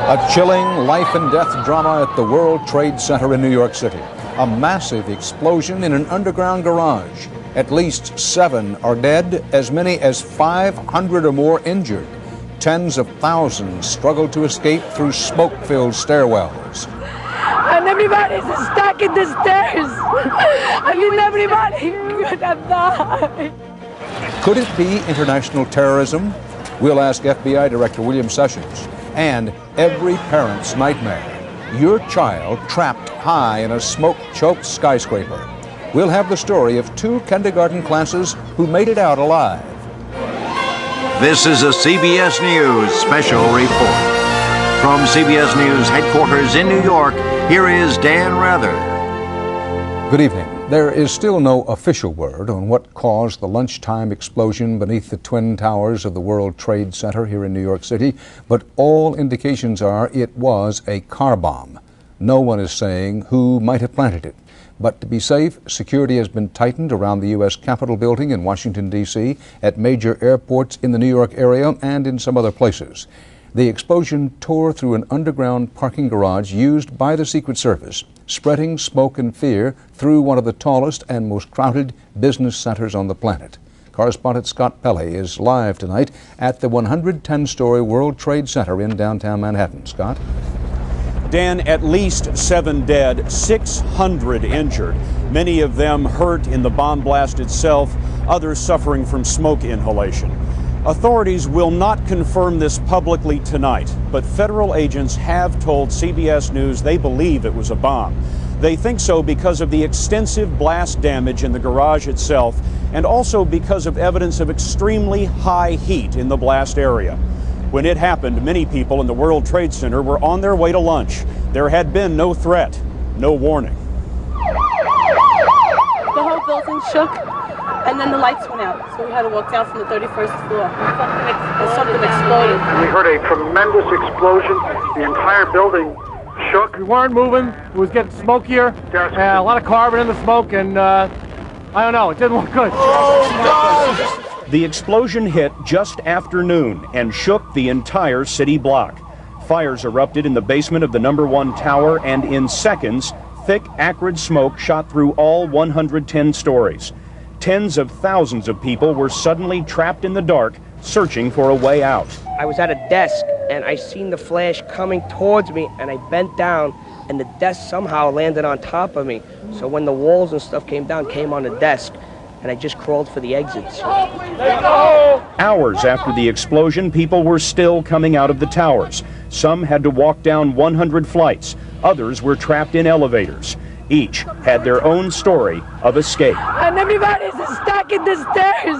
A chilling life and death drama at the World Trade Center in New York City. A massive explosion in an underground garage. At least 7 are dead, as many as 500 or more injured. Tens of thousands struggle to escape through smoke-filled stairwells. And everybody's stuck in the stairs. I mean, everybody could have died. Could it be international terrorism? We'll ask FBI Director William Sessions. And every parent's nightmare. Your child trapped high in a smoke-choked skyscraper. We'll have the story of 2 kindergarten classes who made it out alive. This is a CBS News special report. From CBS News headquarters in New York, here is Dan Rather. Good evening. There is still no official word on what caused the lunchtime explosion beneath the Twin Towers of the World Trade Center here in New York City, but all indications are it was a car bomb. No one is saying who might have planted it. But to be safe, security has been tightened around the U.S. Capitol building in Washington, D.C., at major airports in the New York area and in some other places. The explosion tore through an underground parking garage used by the Secret Service, spreading smoke and fear through one of the tallest and most crowded business centers on the planet. Correspondent Scott Pelley is live tonight at the 110-story World Trade Center in downtown Manhattan. Scott? Dan, at least 7 dead, 600 injured, many of them hurt in the bomb blast itself, others suffering from smoke inhalation. Authorities will not confirm this publicly tonight, but federal agents have told CBS News they believe it was a bomb. They think so because of the extensive blast damage in the garage itself and also because of evidence of extremely high heat in the blast area. When it happened, many people in the World Trade Center were on their way to lunch. There had been no threat, no warning. The whole building shook, and then the lights went out. So we had to walk down from the 31st floor. Something exploded. We heard a tremendous explosion. The entire building shook. We weren't moving. It was getting smokier. A lot of carbon in the smoke, and I don't know, it didn't look good. The explosion hit just after noon and shook the entire city block. Fires erupted in the basement of the #1 tower, and in seconds, thick, acrid smoke shot through all 110 stories. Tens of thousands of people were suddenly trapped in the dark, searching for a way out. I was at a desk, and I seen the flash coming towards me, and I bent down, and the desk somehow landed on top of me. So when the walls and stuff came down, came on the desk, and I just crawled for the exits. Hours after the explosion, people were still coming out of the towers. Some had to walk down 100 flights. Others were trapped in elevators. Each had their own story of escape. And everybody's stuck in the stairs.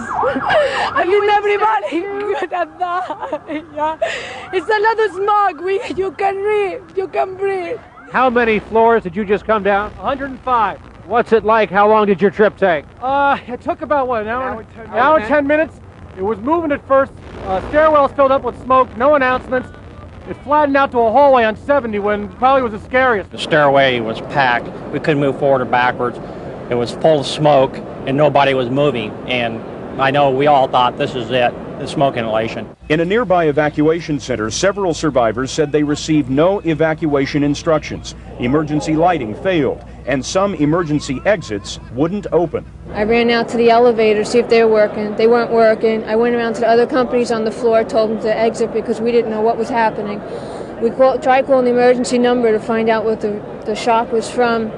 I mean, everybody could have died. Yeah. It's a lot of smog. You can breathe. You can breathe. How many floors did you just come down? 105. What's it like? How long did your trip take? It took about, what, an hour and 10 minutes? It was moving at first. Stairwells filled up with smoke, no announcements. It flattened out to a hallway on 70 when probably was the scariest. The stairway was packed. We couldn't move forward or backwards. It was full of smoke and nobody was moving. And I know we all thought this is it, the smoke inhalation. In a nearby evacuation center, several survivors said they received no evacuation instructions. Emergency lighting failed, and some emergency exits wouldn't open. I ran out to the elevator to see if they were working. They weren't working. I went around to the other companies on the floor, told them to exit because we didn't know what was happening. We tried calling the emergency number to find out what the shock was from.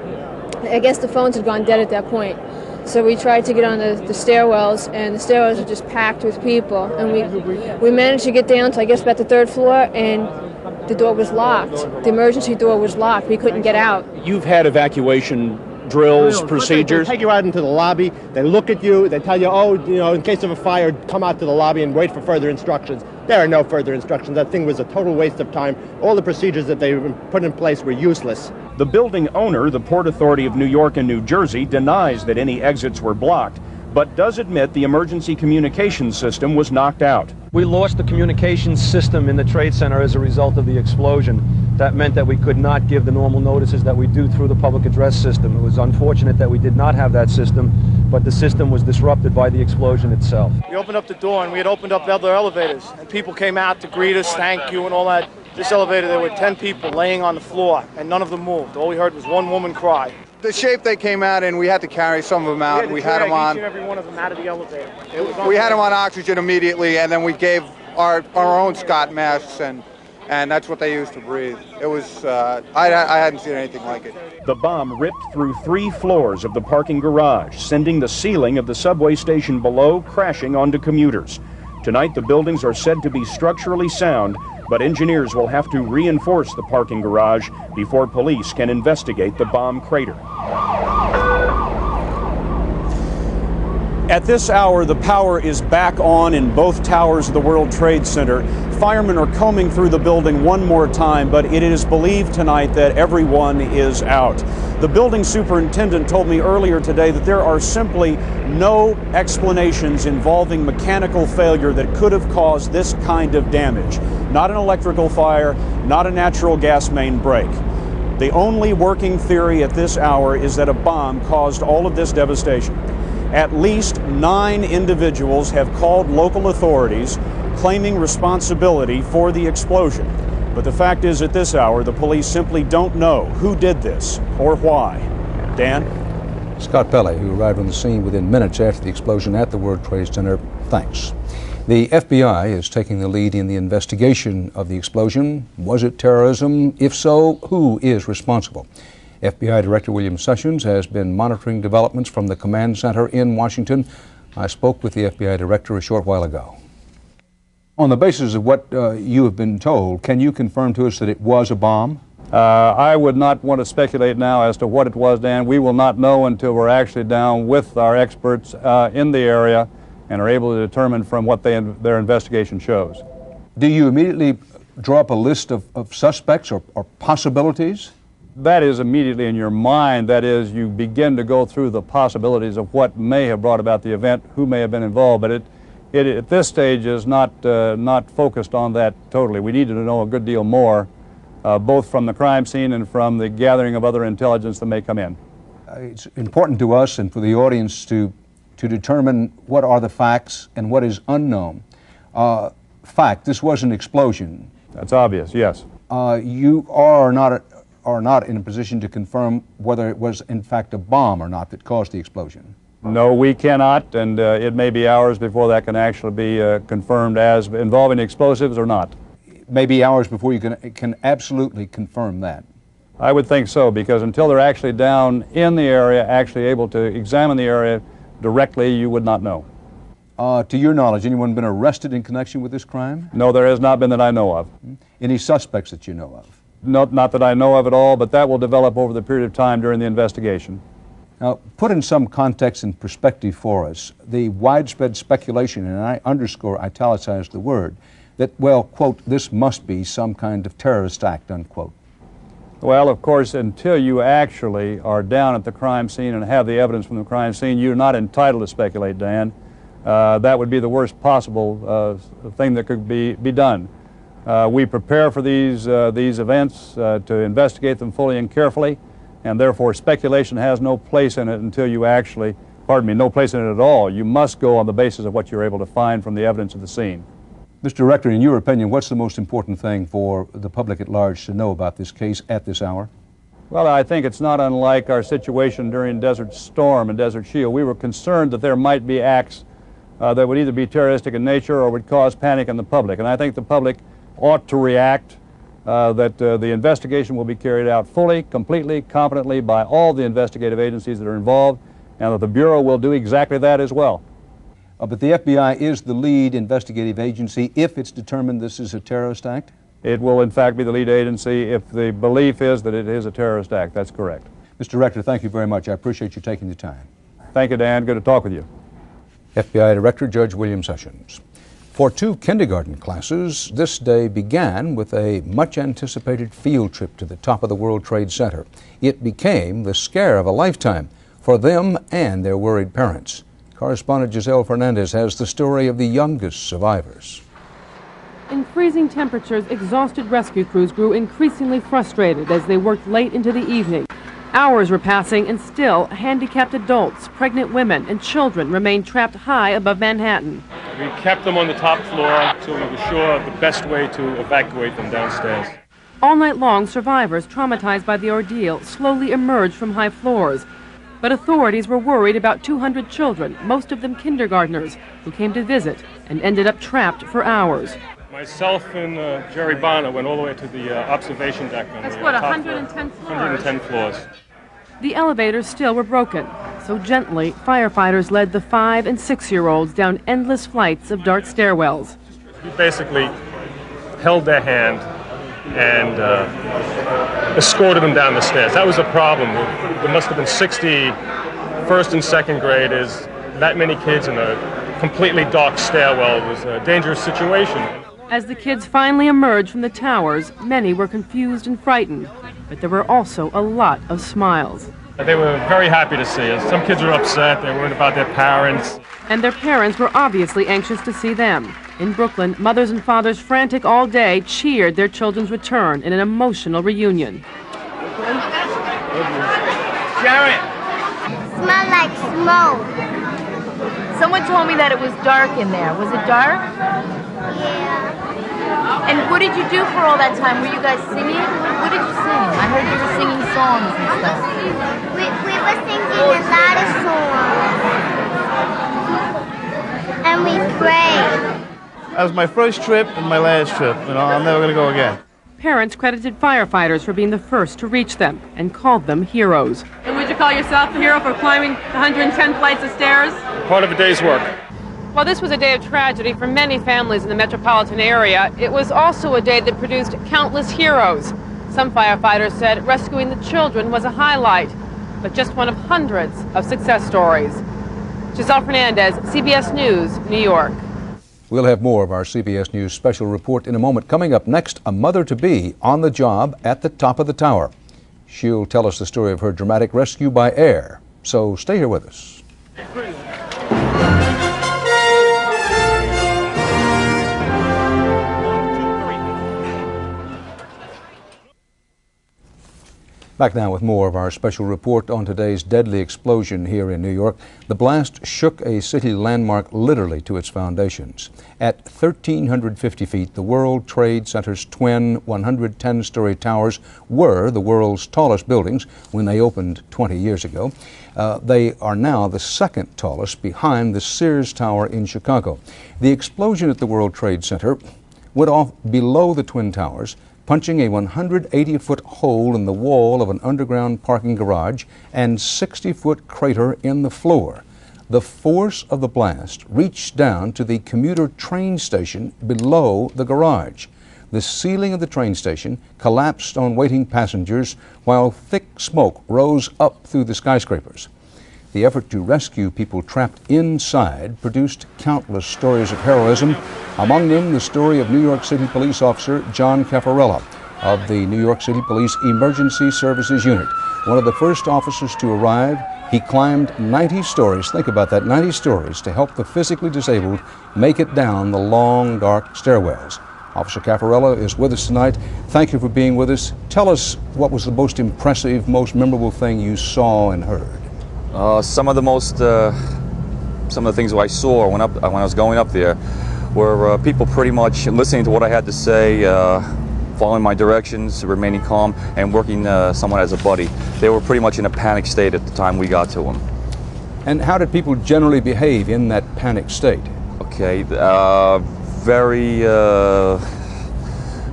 I guess the phones had gone dead at that point. So we tried to get on the stairwells, and the stairwells were just packed with people. And we managed to get down to, I guess, about the 3rd floor, and the door was locked. The emergency door was locked. We couldn't get out. You've had evacuation drills, procedures? They take you out into the lobby, they look at you, they tell you, oh, in case of a fire, come out to the lobby and wait for further instructions. There are no further instructions. That thing was a total waste of time. All the procedures that they put in place were useless. The building owner, the Port Authority of New York and New Jersey, denies that any exits were blocked, but does admit the emergency communications system was knocked out. We lost the communications system in the Trade Center as a result of the explosion. That meant that we could not give the normal notices that we do through the public address system. It was unfortunate that we did not have that system, but the system was disrupted by the explosion itself. We opened up the door and we had opened up other elevators, and people came out to greet us, thank you, and all that This elevator, there were 10 people laying on the floor, and none of them moved. All we heard was one woman cry. The shape they came out in, we had to carry some of them out. We had them on. Each and every one of them out of the elevator. We had them on oxygen immediately, and then we gave our own Scott masks, and that's what they used to breathe. It was, I hadn't seen anything like it. The bomb ripped through 3 floors of the parking garage, sending the ceiling of the subway station below crashing onto commuters. Tonight, the buildings are said to be structurally sound, but engineers will have to reinforce the parking garage before police can investigate the bomb crater. At this hour, the power is back on in both towers of the World Trade Center. Firemen are combing through the building one more time, but it is believed tonight that everyone is out. The building superintendent told me earlier today that there are simply no explanations involving mechanical failure that could have caused this kind of damage. Not an electrical fire, not a natural gas main break. The only working theory at this hour is that a bomb caused all of this devastation. At least 9 individuals have called local authorities claiming responsibility for the explosion. But the fact is, at this hour, the police simply don't know who did this or why. Dan? Scott Pelley, who arrived on the scene within minutes after the explosion at the World Trade Center, thanks. The FBI is taking the lead in the investigation of the explosion. Was it terrorism? If so, who is responsible? FBI Director William Sessions has been monitoring developments from the command center in Washington. I spoke with the FBI Director a short while ago. On the basis of what you have been told, can you confirm to us that it was a bomb? I would not want to speculate now as to what it was, Dan. We will not know until we're actually down with our experts in the area and are able to determine from what their investigation shows. Do you immediately draw up a list of suspects or possibilities? That is immediately in your mind. That is, you begin to go through the possibilities of what may have brought about the event, who may have been involved, but it at this stage is not focused on that totally. We need to know a good deal more, both from the crime scene and from the gathering of other intelligence that may come in. It's important to us and for the audience to determine what are the facts and what is unknown. Fact, this was an explosion. That's obvious, yes. You are not in a position to confirm whether it was in fact a bomb or not that caused the explosion. No, we cannot, and it may be hours before that can actually be confirmed as involving explosives or not. Maybe hours before you can absolutely confirm that. I would think so, because until they're actually down in the area, actually able to examine the area directly, you would not know. To your knowledge, anyone been arrested in connection with this crime? No, there has not been that I know of. Any suspects that you know of? Not that I know of at all, but that will develop over the period of time during the investigation. Now, put in some context and perspective for us, the widespread speculation, and I underscore, italicize the word, that, well, quote, this must be some kind of terrorist act, unquote. Well, of course, until you actually are down at the crime scene and have the evidence from the crime scene, you're not entitled to speculate, Dan. That would be the worst possible thing that could be done. We prepare for these events to investigate them fully and carefully, and therefore speculation has no place in it until you actually, no place in it at all. You must go on the basis of what you're able to find from the evidence of the scene. Mr. Director, in your opinion, what's the most important thing for the public at large to know about this case at this hour? Well, I think it's not unlike our situation during Desert Storm and Desert Shield. We were concerned that there might be acts that would either be terroristic in nature or would cause panic in the public. And I think the public ought to react, that the investigation will be carried out fully, completely, competently by all the investigative agencies that are involved, and that the Bureau will do exactly that as well. But the FBI is the lead investigative agency if it's determined this is a terrorist act? It will, in fact, be the lead agency if the belief is that it is a terrorist act. That's correct. Mr. Director, thank you very much. I appreciate you taking the time. Thank you, Dan. Good to talk with you. FBI Director Judge William Sessions. For 2 kindergarten classes, this day began with a much-anticipated field trip to the top of the World Trade Center. It became the scare of a lifetime for them and their worried parents. Correspondent Giselle Fernandez has the story of the youngest survivors. In freezing temperatures, exhausted rescue crews grew increasingly frustrated as they worked late into the evening. Hours were passing and still handicapped adults, pregnant women, and children remained trapped high above Manhattan. We kept them on the top floor so we were sure the best way to evacuate them downstairs. All night long, survivors traumatized by the ordeal slowly emerged from high floors. But authorities were worried about 200 children, most of them kindergartners, who came to visit and ended up trapped for hours. Myself and Jerry Bonner went all the way to the observation deck on That's the what, top 110 floor. floors? 110 floors. The elevators still were broken, so gently, firefighters led the 5- and 6-year-olds down endless flights of dark stairwells. We basically held their hand and escorted them down the stairs. That was a problem. There must have been 60 first and second graders, that many kids in a completely dark stairwell. It was a dangerous situation. As the kids finally emerged from the towers, many were confused and frightened, but there were also a lot of smiles. They were very happy to see us. Some kids were upset. They worried about their parents. And their parents were obviously anxious to see them. In Brooklyn, mothers and fathers frantic all day cheered their children's return in an emotional reunion. Sharon! Smell like smoke. Someone told me that it was dark in there. Was it dark? Yeah. And what did you do for all that time? Were you guys singing? What did you sing? I heard you were singing songs and stuff. We were singing a lot of songs. And we prayed. That was my first trip and my last trip. You know, I'm never going to go again. Parents credited firefighters for being the first to reach them and called them heroes. And would you call yourself a hero for climbing 110 flights of stairs? Part of a day's work. While this was a day of tragedy for many families in the metropolitan area, it was also a day that produced countless heroes. Some firefighters said rescuing the children was a highlight, but just one of hundreds of success stories. Giselle Fernandez, CBS News, New York. We'll have more of our CBS News special report in a moment. Coming up next, a mother-to-be on the job at the top of the tower. She'll tell us the story of her dramatic rescue by air. So stay here with us. Back now with more of our special report on today's deadly explosion here in New York. The blast shook a city landmark literally to its foundations. At 1,350 feet, the World Trade Center's twin 110-story towers were the world's tallest buildings when they opened 20 years ago. They are now the second tallest behind the Sears Tower in Chicago. The explosion at the World Trade Center went off below the Twin Towers, punching a 180-foot hole in the wall of an underground parking garage and 60-foot crater in the floor. The force of the blast reached down to the commuter train station below the garage. The ceiling of the train station collapsed on waiting passengers while thick smoke rose up through the skyscrapers. The effort to rescue people trapped inside produced countless stories of heroism, among them the story of New York City police officer John Caffarella of the New York City Police Emergency Services Unit. One of the first officers to arrive, he climbed 90 stories, think about that, 90 stories, to help the physically disabled make it down the long, dark stairwells. Officer Caffarella is with us tonight. Thank you for being with us. Tell us what was the most impressive, most memorable thing you saw and heard. Some of the things I saw when I was going up there were people pretty much listening to what I had to say, following my directions, remaining calm, and working someone as a buddy. They were pretty much in a panic state at the time we got to them. And how did people generally behave in that panic state? Okay,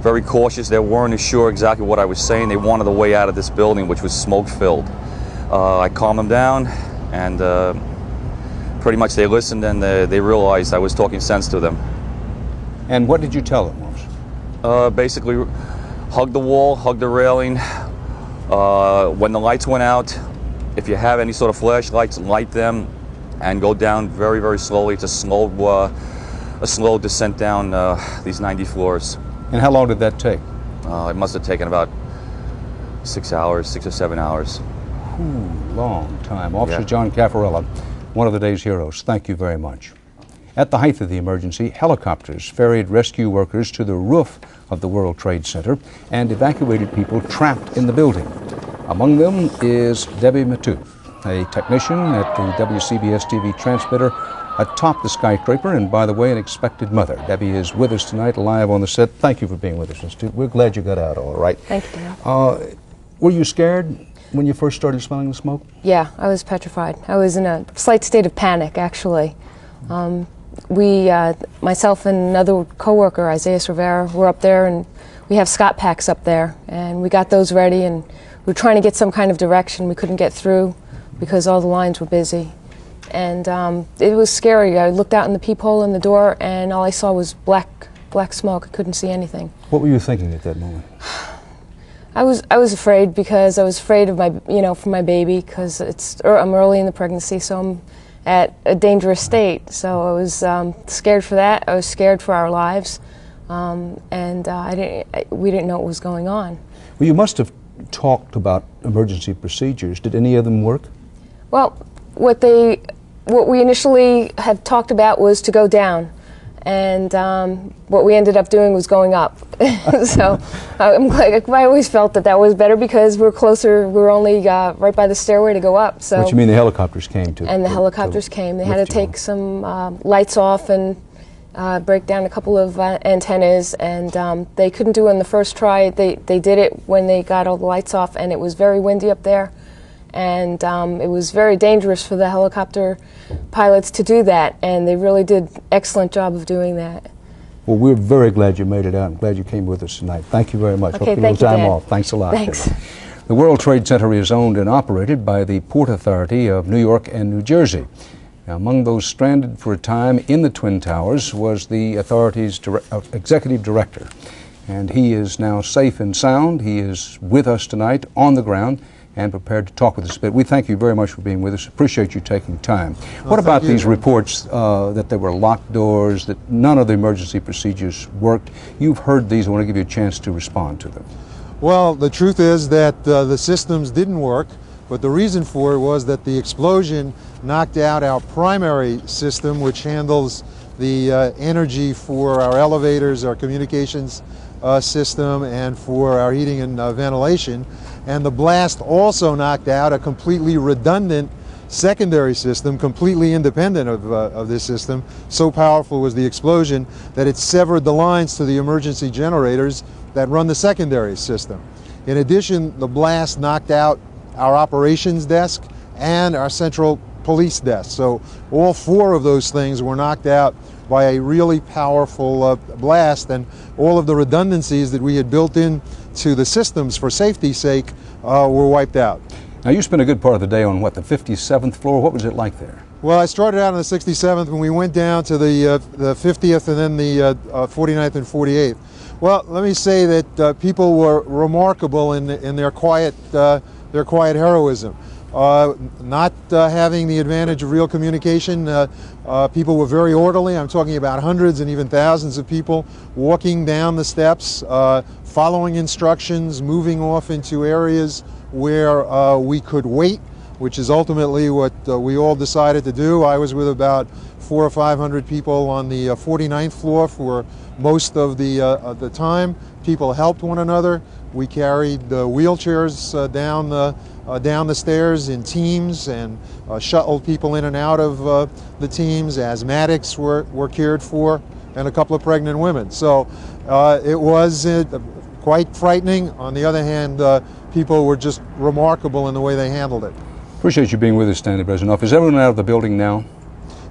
very cautious. They weren't sure exactly what I was saying. They wanted a way out of this building, which was smoke-filled. I calmed them down, and pretty much they listened, and they realized I was talking sense to them. And what did you tell them, officer? Basically, hug the wall, hug the railing. When the lights went out, if you have any sort of flashlights, light them, and go down very, very slowly. It's a slow descent down these 90 floors. And how long did that take? It must have taken about 6 hours, 6 or 7 hours. Ooh, long time. Officer Yeah. John Caffarella, one of the day's heroes. Thank you very much. At the height of the emergency, helicopters ferried rescue workers to the roof of the World Trade Center and evacuated people trapped in the building. Among them is Debbie Matute, a technician at the WCBS TV transmitter atop the skyscraper, and by the way, an expected mother. Debbie is with us tonight, live on the set. Thank you for being with us, Institute. We're glad you got out all right. Thank you, Dan. Were you scared when you first started smelling the smoke? Yeah, I was petrified. I was in a slight state of panic, actually. Myself and another coworker, Isaiah Rivera, were up there, and we have Scott packs up there, and we got those ready, and we were trying to get some kind of direction. We couldn't get through because all the lines were busy. And it was scary. I looked out in the peephole in the door, and all I saw was black smoke. I couldn't see anything. What were you thinking at that moment? I was afraid, because I was afraid of for my baby, because I'm early in the pregnancy, so I'm at a dangerous state. So I was scared for that. I was scared for our lives, and we didn't know what was going on. Well, you must have talked about emergency procedures. Did any of them work? Well, what we initially had talked about was to go down. And what we ended up doing was going up. So I always felt that was better, because we're closer. We're only right by the stairway to go up. So. What you mean the helicopters came to? And the helicopters came. They had to take some lights off and break down a couple of antennas, and they couldn't do it on the first try. They did it when they got all the lights off, and it was very windy up there. And it was very dangerous for the helicopter pilots to do that, and they really did an excellent job of doing that. Well, we're very glad you made it out. I'm glad you came with us tonight. Thank you very much. Okay, hope you thank had time Dan. off. Thanks a lot. Thanks. The World Trade Center is owned and operated by the Port Authority of New York and New Jersey. Now, among those stranded for a time in the Twin Towers was the authority's executive director, and he is now safe and sound. He is with us tonight on the ground and prepared to talk with us a bit. We thank you very much for being with us. Appreciate you taking time. What about these reports that there were locked doors, that none of the emergency procedures worked? You've heard these. I want to give you a chance to respond to them. Well, the truth is that the systems didn't work, but the reason for it was that the explosion knocked out our primary system, which handles the energy for our elevators, our communications system, and for our heating and ventilation. And the blast also knocked out a completely redundant secondary system, completely independent of this system. So powerful was the explosion that it severed the lines to the emergency generators that run the secondary system. In addition, the blast knocked out our operations desk and our central police desk. So all four of those things were knocked out by a really powerful blast, and all of the redundancies that we had built in to the systems for safety's sake were wiped out. Now, you spent a good part of the day on, what, the 57th floor? What was it like there? Well, I started out on the 67th, when we went down to the 50th and then the 49th and 48th. Well, let me say that people were remarkable in their quiet heroism. Not having the advantage of real communication, people were very orderly. I'm talking about hundreds and even thousands of people walking down the steps, following instructions, moving off into areas where we could wait, which is ultimately what we all decided to do. I was with about 400 or 500 people on the 49th floor for most of the time. People helped one another. We carried wheelchairs down the stairs in teams, and shuttled people in and out of the teams. Asthmatics were cared for, and a couple of pregnant women. So it was quite frightening. On the other hand, people were just remarkable in the way they handled it. Appreciate you being with us, Stanley Brezhnev. Is everyone out of the building now?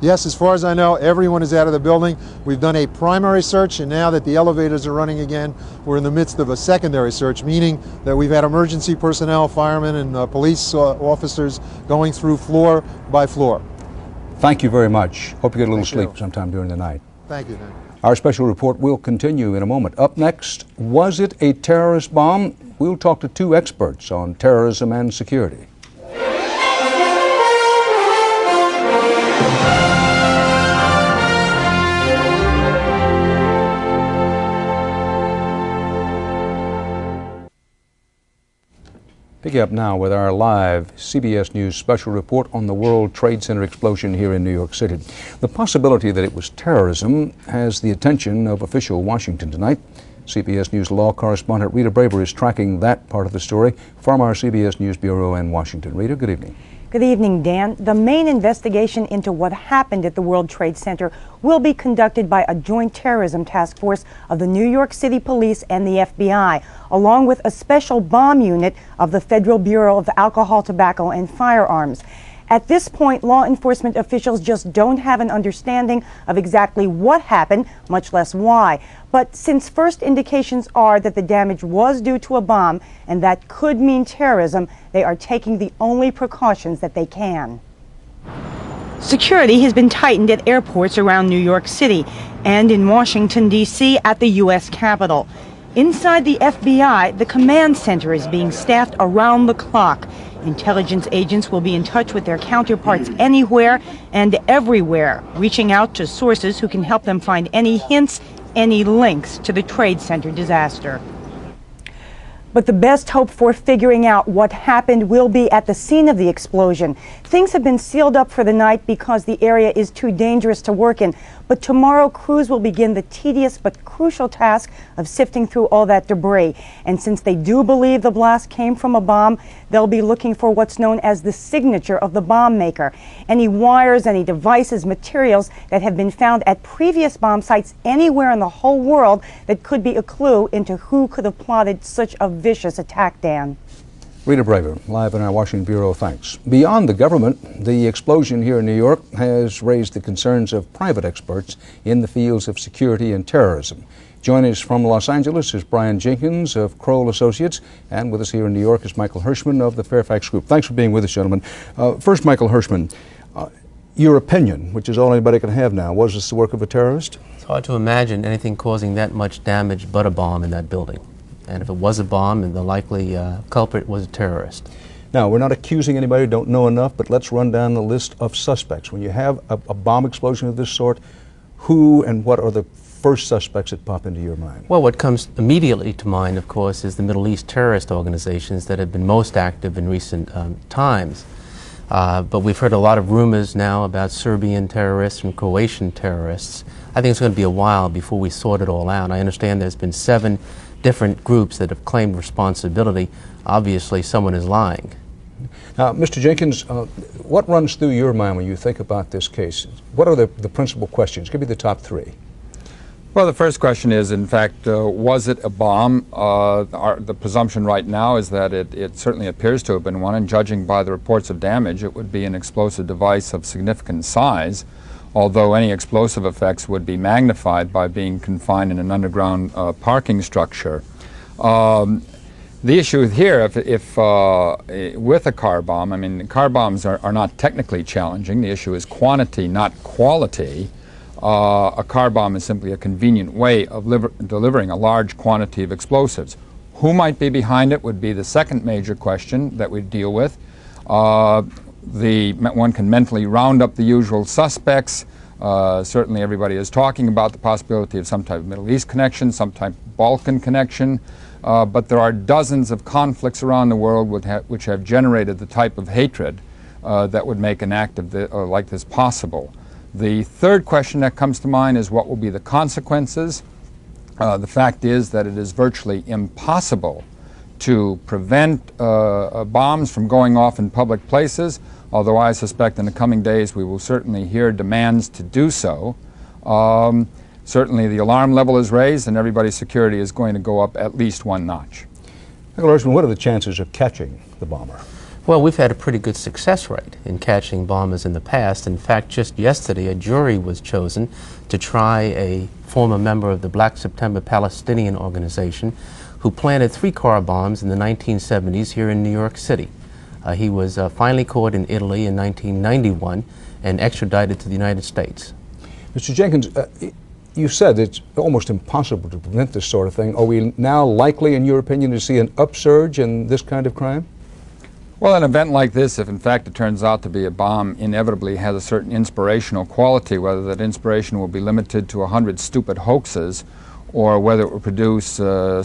Yes, as far as I know, everyone is out of the building. We've done a primary search, and now that the elevators are running again, we're in the midst of a secondary search, meaning that we've had emergency personnel, firemen, and police officers going through floor by floor. Thank you very much. Hope you get a little sleep sometime during the night. Thank you, Dan. Our special report will continue in a moment. Up next, was it a terrorist bomb? We'll talk to two experts on terrorism and security. Picking up now with our live CBS News special report on the World Trade Center explosion here in New York City. The possibility that it was terrorism has the attention of official Washington tonight. CBS News law correspondent Rita Braver is tracking that part of the story from our CBS News Bureau in Washington. Rita, good evening. Good evening, Dan. The main investigation into what happened at the World Trade Center will be conducted by a joint terrorism task force of the New York City Police and the FBI, along with a special bomb unit of the Federal Bureau of Alcohol, Tobacco, and Firearms. At this point, law enforcement officials just don't have an understanding of exactly what happened, much less why. But since first indications are that the damage was due to a bomb, and that could mean terrorism, they are taking the only precautions that they can. Security has been tightened at airports around New York City and in Washington, D.C. at the U.S. Capitol. Inside the FBI, the command center is being staffed around the clock. Intelligence agents will be in touch with their counterparts anywhere and everywhere, reaching out to sources who can help them find any hints, any links to the Trade Center disaster. But the best hope for figuring out what happened will be at the scene of the explosion. Things have been sealed up for the night because the area is too dangerous to work in. But tomorrow, crews will begin the tedious but crucial task of sifting through all that debris. And since they do believe the blast came from a bomb, they'll be looking for what's known as the signature of the bomb maker. Any wires, any devices, materials that have been found at previous bomb sites anywhere in the whole world that could be a clue into who could have plotted such a vicious attack, Dan. Rita Braver, live in our Washington Bureau, thanks. Beyond the government, the explosion here in New York has raised the concerns of private experts in the fields of security and terrorism. Joining us from Los Angeles is Brian Jenkins of Kroll Associates, and with us here in New York is Michael Hirschman of the Fairfax Group. Thanks for being with us, gentlemen. First, Michael Hirschman, your opinion, which is all anybody can have now, was this the work of a terrorist? It's hard to imagine anything causing that much damage but a bomb in that building. And if it was a bomb, then the likely culprit was a terrorist. Now, we're not accusing anybody, don't know enough, but let's run down the list of suspects. When you have a bomb explosion of this sort, who and what are the first suspects that pop into your mind? Well, what comes immediately to mind, of course, is the Middle East terrorist organizations that have been most active in recent times. But we've heard a lot of rumors now about Serbian terrorists and Croatian terrorists. I think it's going to be a while before we sort it all out. I understand there's been 7 different groups that have claimed responsibility. Obviously, someone is lying. Now, Mr. Jenkins, what runs through your mind when you think about this case? What are the principal questions? Give me the top 3. Well, the first question is, in fact, was it a bomb? The presumption right now is that it certainly appears to have been one, and judging by the reports of damage, it would be an explosive device of significant size, although any explosive effects would be magnified by being confined in an underground parking structure. The issue here, if with a car bomb, I mean, car bombs are not technically challenging. The issue is quantity, not quality. A car bomb is simply a convenient way of delivering a large quantity of explosives. Who might be behind it would be the second major question that we deal with. One can mentally round up the usual suspects. Certainly everybody is talking about the possibility of some type of Middle East connection, some type of Balkan connection, but there are dozens of conflicts around the world which have generated the type of hatred that would make an act like this possible. The third question that comes to mind is what will be the consequences. The fact is that it is virtually impossible to prevent bombs from going off in public places, although I suspect in the coming days we will certainly hear demands to do so. Certainly the alarm level is raised and everybody's security is going to go up at least 1 notch. Michael Hirschman, what are the chances of catching the bomber? Well, we've had a pretty good success rate in catching bombers in the past. In fact, just yesterday a jury was chosen to try a former member of the Black September Palestinian organization who planted 3 car bombs in the 1970s here in New York City. He was finally caught in Italy in 1991 and extradited to the United States. Mr. Jenkins, you said it's almost impossible to prevent this sort of thing. Are we now likely, in your opinion, to see an upsurge in this kind of crime? Well, an event like this, if in fact it turns out to be a bomb, inevitably has a certain inspirational quality, whether that inspiration will be limited to 100 stupid hoaxes or whether it will produce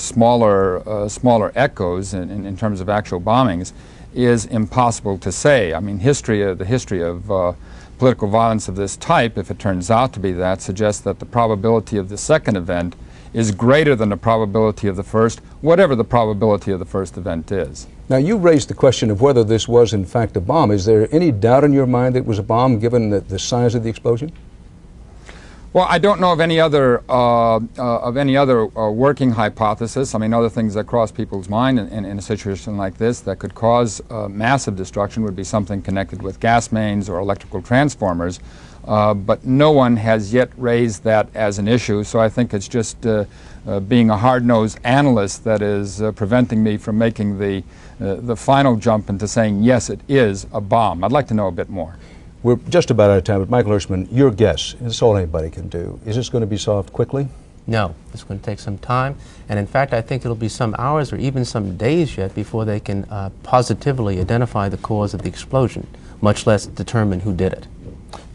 smaller echoes in terms of actual bombings, is impossible to say. I mean, the history of political violence of this type, if it turns out to be that, suggests that the probability of the second event is greater than the probability of the first, whatever the probability of the first event is. Now, you raised the question of whether this was in fact a bomb. Is there any doubt in your mind that it was a bomb given the size of the explosion? Well, I don't know of any other working hypothesis. I mean, other things that cross people's mind in a situation like this that could cause massive destruction would be something connected with gas mains or electrical transformers. But no one has yet raised that as an issue, so I think it's just being a hard-nosed analyst that is preventing me from making the final jump into saying, yes, it is a bomb. I'd like to know a bit more. We're just about out of time, but Michael Hirschman, your guess, this is all anybody can do. Is this going to be solved quickly? No, it's going to take some time, and in fact I think it'll be some hours or even some days yet before they can positively identify the cause of the explosion, much less determine who did it.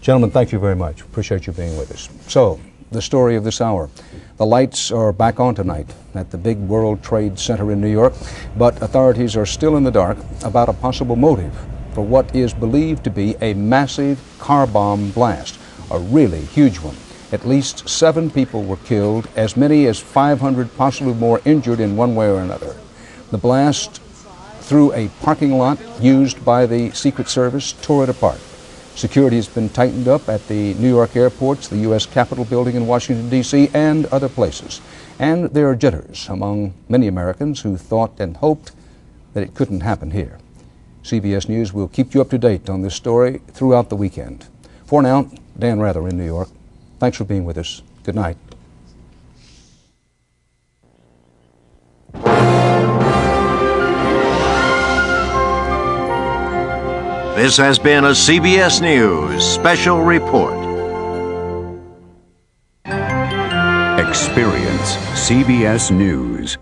Gentlemen, thank you very much. Appreciate you being with us. So, the story of this hour. The lights are back on tonight at the big World Trade Center in New York, but authorities are still in the dark about a possible motive for what is believed to be a massive car bomb blast, a really huge one. At least 7 people were killed, as many as 500 possibly more injured in one way or another. The blast through a parking lot used by the Secret Service tore it apart. Security has been tightened up at the New York airports, the U.S. Capitol building in Washington, D.C., and other places. And there are jitters among many Americans who thought and hoped that it couldn't happen here. CBS News will keep you up to date on this story throughout the weekend. For now, Dan Rather in New York. Thanks for being with us. Good night. This has been a CBS News special report. Experience CBS News.